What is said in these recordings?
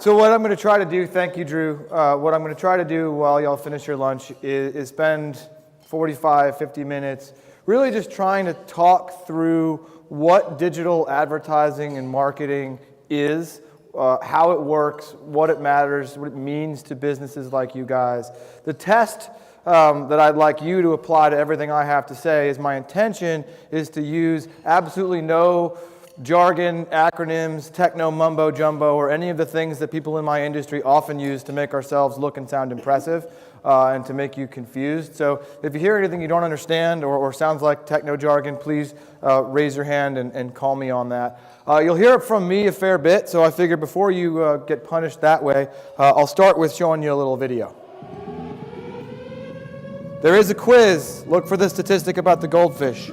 So what I'm going to try to do, thank you, Drew. What I'm going to try to do while y'all finish your lunch is spend 45, 50 minutes really just trying to talk through what digital advertising and marketing is, how it works, what it matters, what it means to businesses like you guys. The test that I'd like you to apply to everything I have to say is my intention is to use absolutely no jargon, acronyms, techno mumbo jumbo, or any of the things that people in my industry often use to make ourselves look and sound impressive and to make you confused. So if you hear anything you don't understand or sounds like techno jargon, please raise your hand and call me on that. You'll hear it from me a fair bit, so I figured before you get punished that way, I'll start with showing you a little video. There is a quiz. Look for the statistic about the goldfish.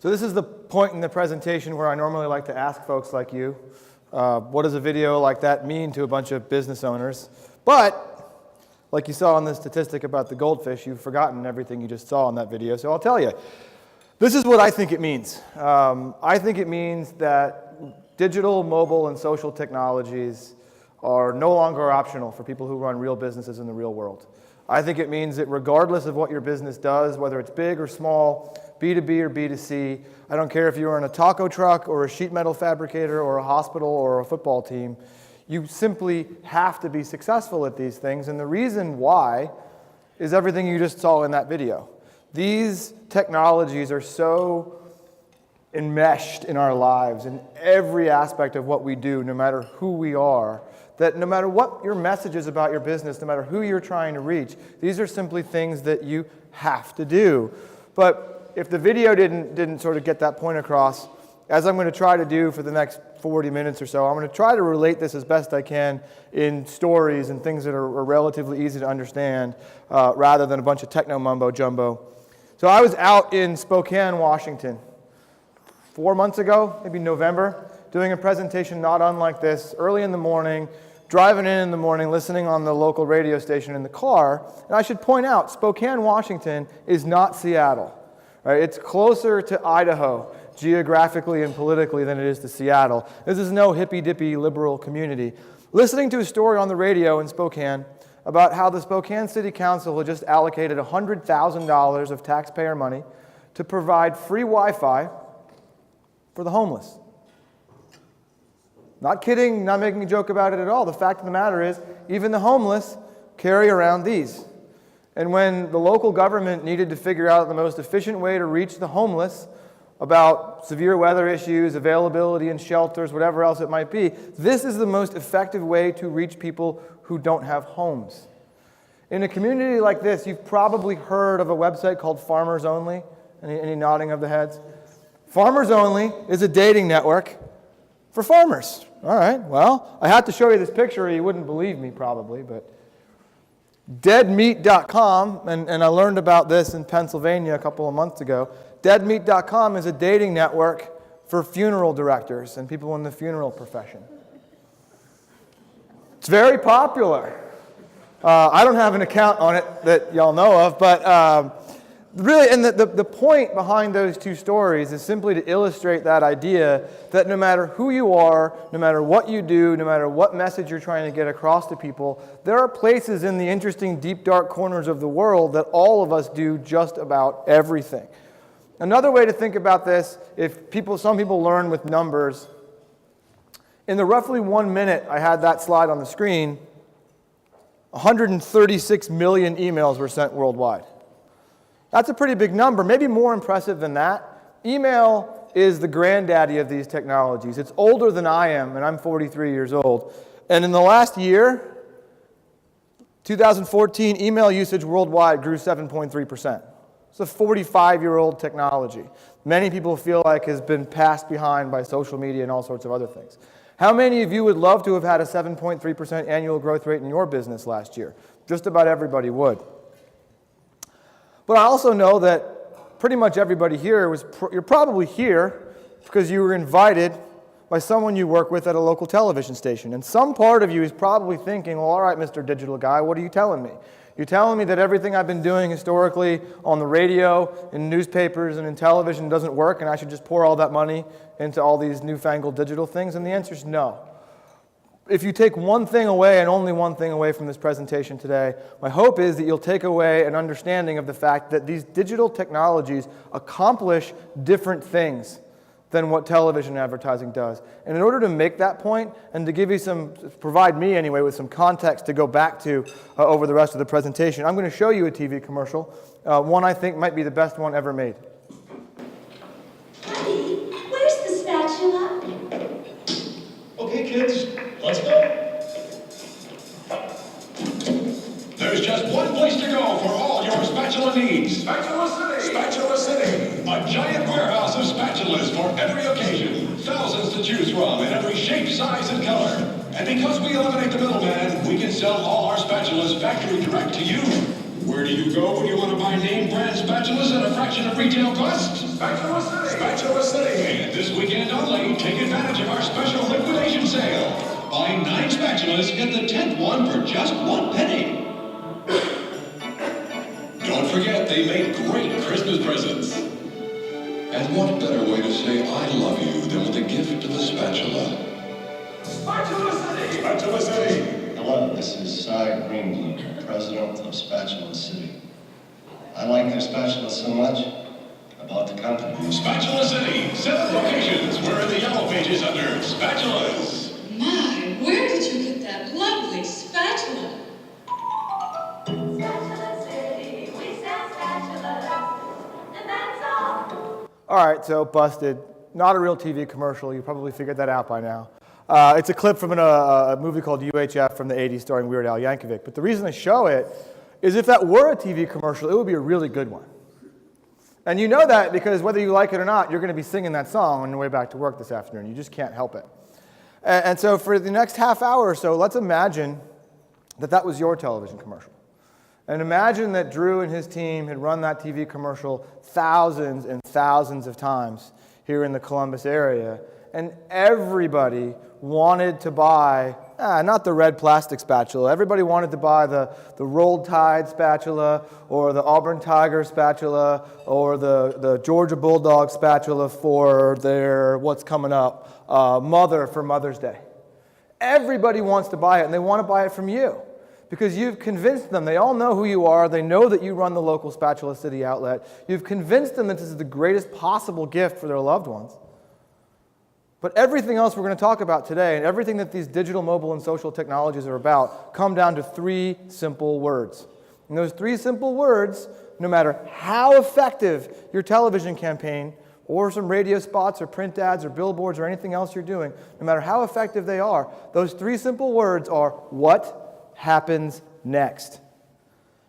So this is the point in the presentation where I normally like to ask folks like you, what does a video like that mean to a bunch of business owners? But, like you saw in the statistic about the goldfish, you've forgotten everything you just saw in that video, so I'll tell you. This is what I think it means. I think it means that digital, mobile, and social technologies are no longer optional for people who run real businesses in the real world. I think it means that regardless of what your business does, whether it's big or small, B2B or B2C, I don't care if you're in a taco truck or a sheet metal fabricator or a hospital or a football team, you simply have to be successful at these things. And the reason why is everything you just saw in that video. These technologies are so enmeshed in our lives, in every aspect of what we do, no matter who we are, that no matter what your message is about your business, no matter who you're trying to reach, these are simply things that you have to do. But if the video didn't sort of get that point across, as I'm going to try to do for the next 40 minutes or so, I'm going to try to relate this as best I can in stories and things that are relatively easy to understand rather than a bunch of techno mumbo jumbo. So I was out in Spokane, Washington 4 months ago, maybe November, doing a presentation not unlike this, early in the morning, driving in the morning, listening on the local radio station in the car. And I should point out, Spokane, Washington is not Seattle. Right? It's closer to Idaho geographically and politically than it is to Seattle. This is no hippy-dippy liberal community. Listening to a story on the radio in Spokane about how the Spokane City Council had just allocated $100,000 of taxpayer money to provide free Wi-Fi for the homeless. Not kidding, not making a joke about it at all. The fact of the matter is, even the homeless carry around these. And when the local government needed to figure out the most efficient way to reach the homeless about severe weather issues, availability in shelters, whatever else it might be, this is the most effective way to reach people who don't have homes. In a community like this, you've probably heard of a website called Farmers Only. Any nodding of the heads? Farmers Only is a dating network for farmers. All right, well, I had to show you this picture or you wouldn't believe me probably, but deadmeat.com, and I learned about this in Pennsylvania a couple of months ago. Deadmeat.com is a dating network for funeral directors and people in the funeral profession. It's very popular. I don't have an account on it that y'all know of, but really, and the point behind those two stories is simply to illustrate that idea that no matter who you are, no matter what you do, no matter what message you're trying to get across to people, there are places in the interesting, deep, dark corners of the world that all of us do just about everything. Another way to think about this, some people learn with numbers, in the roughly 1 minute I had that slide on the screen, 136 million emails were sent worldwide. That's a pretty big number, maybe more impressive than that. Email is the granddaddy of these technologies. It's older than I am, and I'm 43 years old. And in the last year, 2014, email usage worldwide grew 7.3%. It's a 45-year-old technology. Many people feel like has been passed behind by social media and all sorts of other things. How many of you would love to have had a 7.3% annual growth rate in your business last year? Just about everybody would. But I also know that pretty much everybody here you're probably here because you were invited by someone you work with at a local television station. And some part of you is probably thinking, well, all right, Mr. Digital Guy, what are you telling me? You're telling me that everything I've been doing historically on the radio, in newspapers, and in television doesn't work, and I should just pour all that money into all these newfangled digital things? And the answer is no. If you take one thing away and only one thing away from this presentation today, my hope is that you'll take away an understanding of the fact that these digital technologies accomplish different things than what television advertising does. And in order to make that point, and to give you provide me anyway with some context to go back to over the rest of the presentation, I'm going to show you a TV commercial, one I think might be the best one ever made. Honey, where's the spatula? Okay, kids, let's go. There's just one place to go for all your spatula needs. Spatula City! Spatula City! A giant warehouse of spatulas for every occasion. Thousands to choose from in every shape, size, and color. And because we eliminate the middleman, we can sell all our spatulas factory direct to you. Where do you go when you want to buy name brand spatulas at a fraction of retail cost? Spatula City! Spatula City! And this weekend only, take advantage of our special liquidation sale. Buy 9 spatulas, get the 10th one for just 1 penny. Don't forget, they make great Christmas presents. And what better way to say I love you than with a gift of a spatula? Spatula City! Spatula City! Hello, this is Cy Greenbloom, president of Spatula City. I like their spatula so much, I bought the company. Spatula City! 7 locations. We're in the yellow pages under spatulas. My, where did you get that lovely spatula? Spatula City, we sell spatulas, and that's all. All right, so busted. Not a real TV commercial. You probably figured that out by now. It's a clip from a movie called UHF from the 80s starring Weird Al Yankovic. But the reason I show it is if that were a TV commercial, it would be a really good one. And you know that because whether you like it or not, you're going to be singing that song on your way back to work this afternoon. You just can't help it. And so for the next half hour or so, let's imagine that that was your television commercial. And imagine that Drew and his team had run that TV commercial thousands and thousands of times here in the Columbus area, and everybody wanted to buy, not the red plastic spatula, everybody wanted to buy the Rolled Tide spatula, or the Auburn Tiger spatula, or the Georgia Bulldog spatula for their, what's coming up, mother for Mother's Day. Everybody wants to buy it, and they want to buy it from you. Because you've convinced them, they all know who you are, they know that you run the local Spatula City outlet. You've convinced them that this is the greatest possible gift for their loved ones. But everything else we're going to talk about today, and everything that these digital, mobile, and social technologies are about, come down to 3 simple words. And those 3 simple words, no matter how effective your television campaign, or some radio spots, or print ads, or billboards, or anything else you're doing, no matter how effective they are, those 3 simple words are what happens next.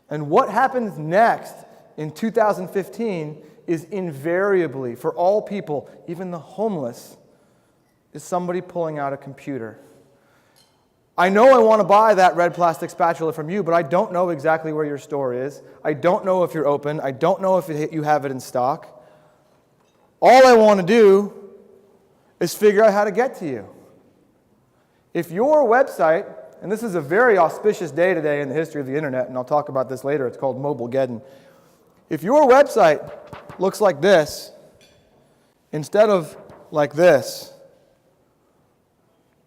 And what happens next in 2015 is invariably, for all people, even the homeless, is somebody pulling out a computer. I know I want to buy that red plastic spatula from you, but I don't know exactly where your store is. I don't know if you're open. I don't know if you have it in stock. All I want to do is figure out how to get to you. If your website, and this is a very auspicious day today in the history of the internet, and I'll talk about this later, it's called Mobilegeddon. If your website looks like this, instead of like this,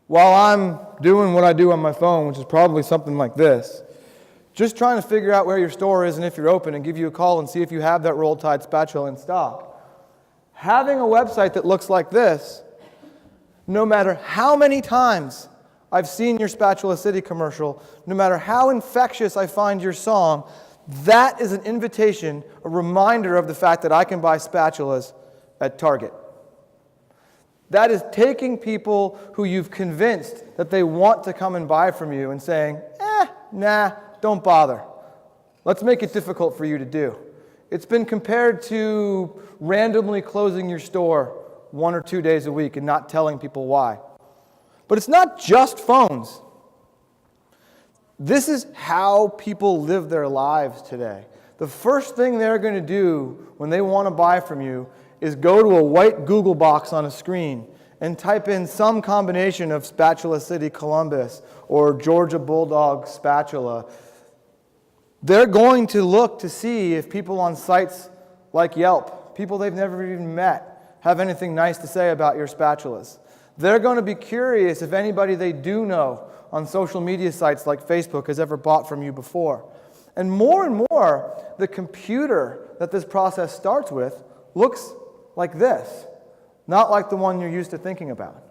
while I'm doing what I do on my phone, which is probably something like this, just trying to figure out where your store is and if you're open and give you a call and see if you have that Rolled Tide spatula in stock. Having a website that looks like this, no matter how many times I've seen your Spatula City commercial, no matter how infectious I find your song, that is an invitation, a reminder of the fact that I can buy spatulas at Target. That is taking people who you've convinced that they want to come and buy from you and saying, nah, don't bother. Let's make it difficult for you to do. It's been compared to randomly closing your store 1 or 2 days a week and not telling people why. But it's not just phones. This is how people live their lives today. The first thing they're going to do when they want to buy from you is go to a white Google box on a screen and type in some combination of Spatula City Columbus or Georgia Bulldog spatula. They're going to look to see if people on sites like Yelp, people they've never even met, have anything nice to say about your spatulas. They're going to be curious if anybody they do know on social media sites like Facebook has ever bought from you before. And more, the computer that this process starts with looks like this, not like the one you're used to thinking about.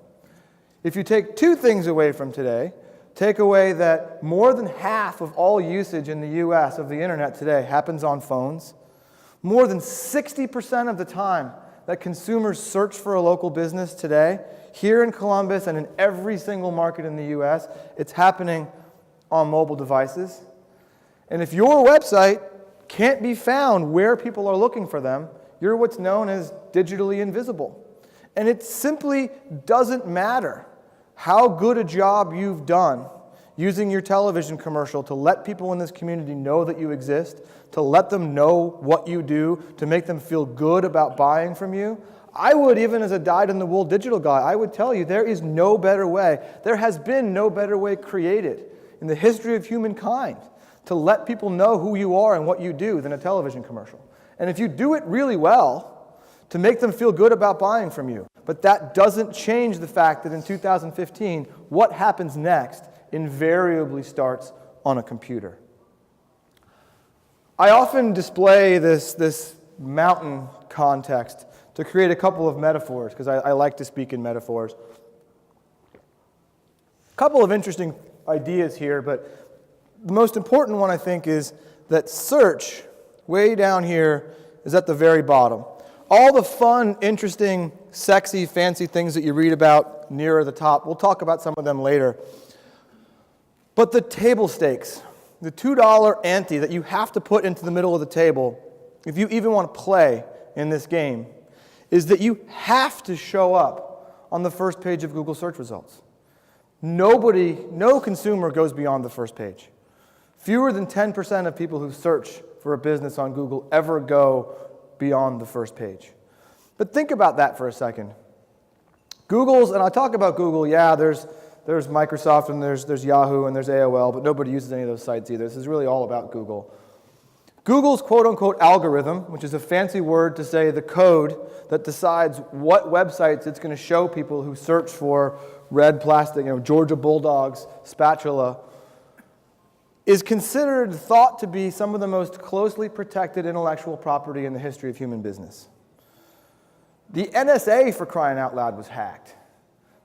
If you take 2 things away from today, take away that more than half of all usage in the U.S. of the internet today happens on phones. More than 60% of the time that consumers search for a local business today, here in Columbus and in every single market in the U.S., it's happening on mobile devices. And if your website can't be found where people are looking for them, you're what's known as digitally invisible. And it simply doesn't matter how good a job you've done using your television commercial to let people in this community know that you exist, to let them know what you do, to make them feel good about buying from you. I would, even as a dyed-in-the-wool digital guy, I would tell you there is no better way. There has been no better way created in the history of humankind to let people know who you are and what you do than a television commercial. And if you do it really well, to make them feel good about buying from you. But that doesn't change the fact that in 2015, what happens next invariably starts on a computer. I often display this mountain context to create a couple of metaphors, because I like to speak in metaphors. A couple of interesting ideas here, but the most important one, I think, is that search, way down here, is at the very bottom. All the fun, interesting, sexy, fancy things that you read about nearer the top, we'll talk about some of them later. But the table stakes, the $2 ante that you have to put into the middle of the table, if you even want to play in this game is that you have to show up on the first page of Google search results. No consumer goes beyond the first page. Fewer than 10% of people who search for a business on Google ever go beyond the first page. But think about that for a second. And I talk about Google, yeah, there's Microsoft and there's Yahoo and there's AOL, but nobody uses any of those sites either. This is really all about Google. Google's quote-unquote algorithm, which is a fancy word to say the code that decides what websites it's going to show people who search for red plastic, Georgia Bulldogs, spatula, is thought to be some of the most closely protected intellectual property in the history of human business. The NSA, for crying out loud, was hacked.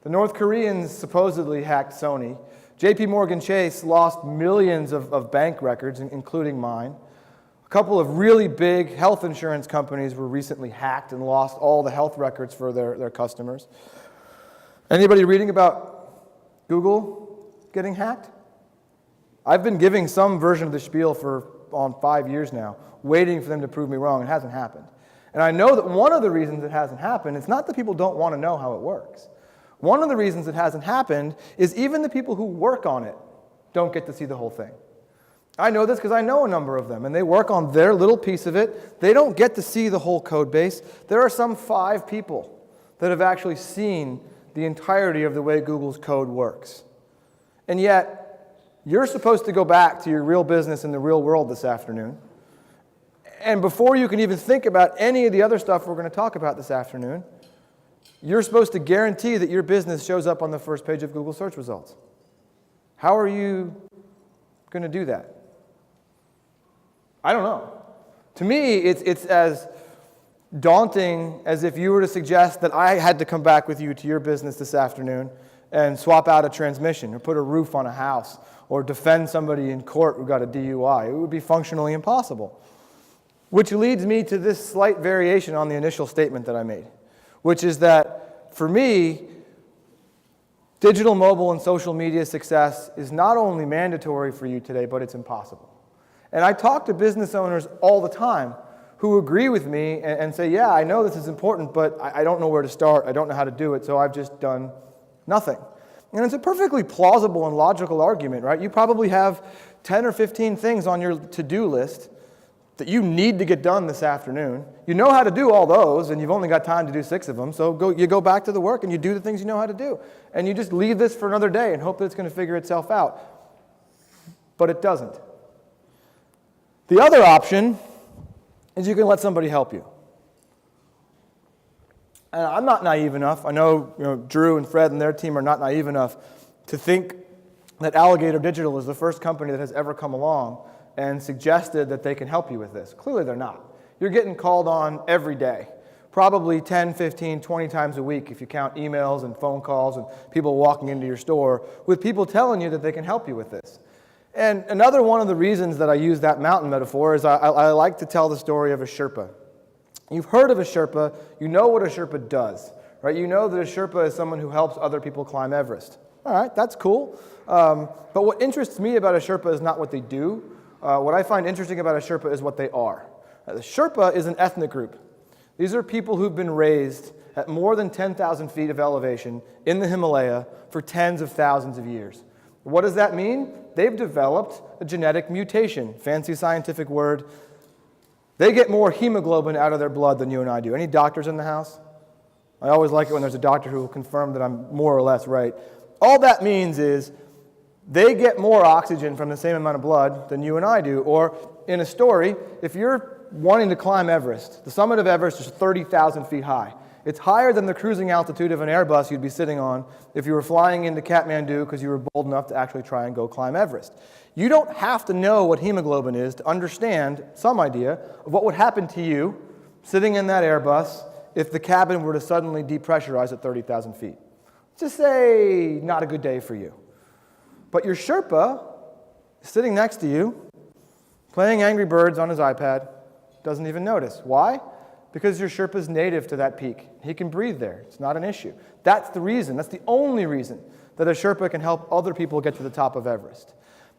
The North Koreans supposedly hacked Sony. JP Morgan Chase lost millions of bank records, including mine. A couple of really big health insurance companies were recently hacked and lost all the health records for their customers. Anybody reading about Google getting hacked? I've been giving some version of the spiel on 5 years now, waiting for them to prove me wrong. It hasn't happened. And I know that one of the reasons it hasn't happened, it's not that people don't want to know how it works. One of the reasons it hasn't happened is even the people who work on it don't get to see the whole thing. I know this because I know a number of them, and they work on their little piece of it. They don't get to see the whole code base. There are some 5 people that have actually seen the entirety of the way Google's code works. And yet, you're supposed to go back to your real business in the real world this afternoon. And before you can even think about any of the other stuff we're going to talk about this afternoon, you're supposed to guarantee that your business shows up on the first page of Google search results. How are you going to do that? I don't know. To me, it's as daunting as if you were to suggest that I had to come back with you to your business this afternoon and swap out a transmission or put a roof on a house or defend somebody in court who got a DUI. It would be functionally impossible. Which leads me to this slight variation on the initial statement that I made, which is that for me, digital, mobile, and social media success is not only mandatory for you today, but it's impossible. And I talk to business owners all the time who agree with me and say, yeah, I know this is important, but I don't know where to start. I don't know how to do it, so I've just done nothing. And it's a perfectly plausible and logical argument, right? You probably have 10 or 15 things on your to-do list that you need to get done this afternoon. You know how to do all those, and you've only got time to do 6 of them, so you go back to the work and you do the things you know how to do. And you just leave this for another day and hope that it's going to figure itself out. But it doesn't. The other option is you can let somebody help you. And I'm not naive enough. I know, Drew and Fred and their team are not naive enough to think that Alligator Digital is the first company that has ever come along and suggested that they can help you with this. Clearly they're not. You're getting called on every day, probably 10, 15, 20 times a week if you count emails and phone calls and people walking into your store with people telling you that they can help you with this. And another one of the reasons that I use that mountain metaphor is I like to tell the story of a Sherpa. You've heard of a Sherpa, you know what a Sherpa does, right? You know that a Sherpa is someone who helps other people climb Everest. All right, that's cool. But what interests me about a Sherpa is not what they do. What I find interesting about a Sherpa is what they are. The Sherpa is an ethnic group. These are people who've been raised at more than 10,000 feet of elevation in the Himalaya for tens of thousands of years. What does that mean? They've developed a genetic mutation, fancy scientific word. They get more hemoglobin out of their blood than you and I do. Any doctors in the house? I always like it when there's a doctor who will confirm that I'm more or less right. All that means is they get more oxygen from the same amount of blood than you and I do. Or in a story, if you're wanting to climb Everest, the summit of Everest is 30,000 feet high. It's higher than the cruising altitude of an Airbus you'd be sitting on if you were flying into Kathmandu because you were bold enough to actually try and go climb Everest. You don't have to know what hemoglobin is to understand some idea of what would happen to you sitting in that Airbus if the cabin were to suddenly depressurize at 30,000 feet. Just say, not a good day for you. But your Sherpa is sitting next to you, playing Angry Birds on his iPad, doesn't even notice. Why? Because your Sherpa is native to that peak. He can breathe there. It's not an issue. That's the reason. That's the only reason that a Sherpa can help other people get to the top of Everest.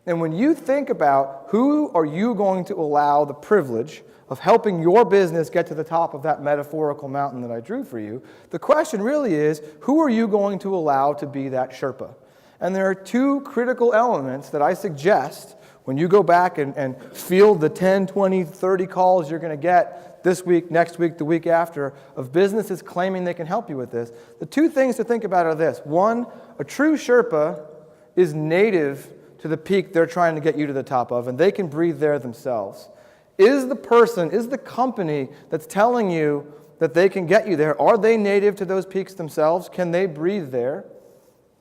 And when you think about who are you going to allow the privilege of helping your business get to the top of that metaphorical mountain that I drew for you, the question really is, who are you going to allow to be that Sherpa? And there are two critical elements that I suggest when you go back and field the 10, 20, 30 calls you're going to get this week, next week, the week after, of businesses claiming they can help you with this. The two things to think about are this. One, a true Sherpa is native to the peak they're trying to get you to the top of, and they can breathe there themselves. Is the company that's telling you that they can get you there, are they native to those peaks themselves? Can they breathe there?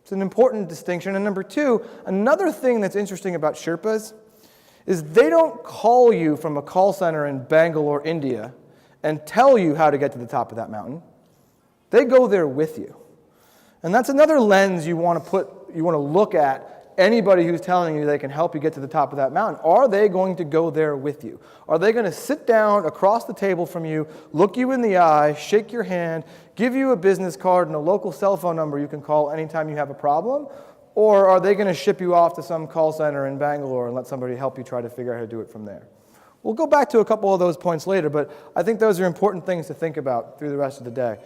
It's an important distinction. And number two, another thing that's interesting about Sherpas is they don't call you from a call center in Bangalore, India, and tell you how to get to the top of that mountain. They go there with you. And that's another lens you want to look at anybody who's telling you they can help you get to the top of that mountain. Are they going to go there with you? Are they going to sit down across the table from you, look you in the eye, shake your hand, give you a business card and a local cell phone number you can call anytime you have a problem? Or are they going to ship you off to some call center in Bangalore and let somebody help you try to figure out how to do it from there? We'll go back to a couple of those points later, but I think those are important things to think about through the rest of the day.